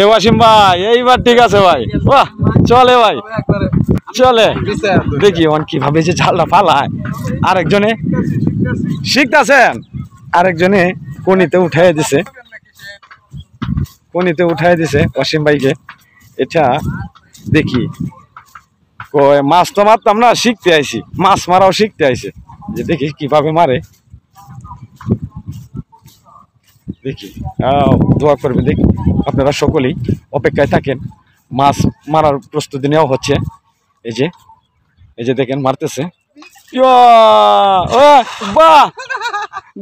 এ ওয়াসিম ভাই এইবার ঠিক আছে ভাই, বাহ চলে ভাই চলে। দেখি অন কিভাবে যে জালটা ফালায়। আরেকজনে শিখতেছেন, আরেকজনে কোনিতে উঠাই দিছে, কোনিতে উঠাই দিছে ওয়াসিম ভাইকে। এটা দেখি কয় মাছ তো মারতাম না, শিখতে আইছি, মাছ মারাও শিখতে আইছে। যে দেখি কিভাবে মারে, দেখি দোয়া করবেন। দেখি আপনারা সকলেই অপেক্ষায় থাকেন, মাছ মারার প্রস্তুতি নেওয়া হচ্ছে। এই যে এই যে দেখেন মারতেছে, বাহ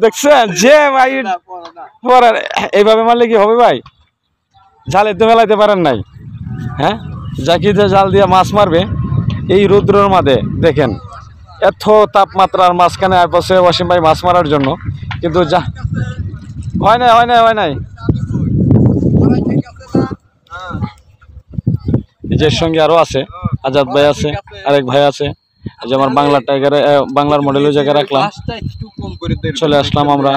দেখছেন যে ভাই এইভাবে মারলে কি হবে ভাই? জালে তো মেলাইতে পারেন নাই, হ্যাঁ জাকিতে জাল দিয়ে মাছ মারবে এই রৌদ্রের মাঝে। দেখেন এত তাপমাত্রার মাঝখানে বসে ওয়াসিম ভাই মাছ মারার জন্য, কিন্তু যা হয় নাই হয় নাই হয় নাই। নিজের সঙ্গে আরো আছে, আজাদ ভাই আছে, আরেক ভাই আছে। যে আমার বাংলা টাইগারে বাংলার মডেল ওই জায়গায় রাখলাম, চলে আসলাম আমরা।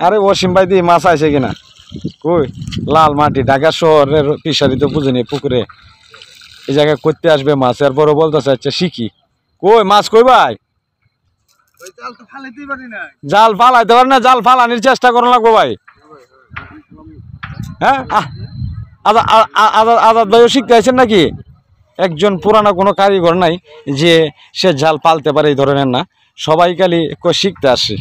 আরে ওয়াসিম ভাই দিয়ে মাছ আছে কিনা কই? লাল মাটি ঢাকা শহরের ফিশারি তো বুঝিনি, পুকুরে এই জায়গায় করতে আসবে মাছ, এরপরও বলতেছে আচ্ছা শিখি। কই মাছ কই ভাই? জাল ফালাইতে পারে না, জাল ফালানির চেষ্টা করা লাগবো ভাই। হ্যাঁ আজাদ ভাইও শিখতে আছেন নাকি? একজন পুরানো কোনো কারিগর নাই যে সে জাল পালতে পারে এই ধরনের না, সবাই খালি শিখতে আসে।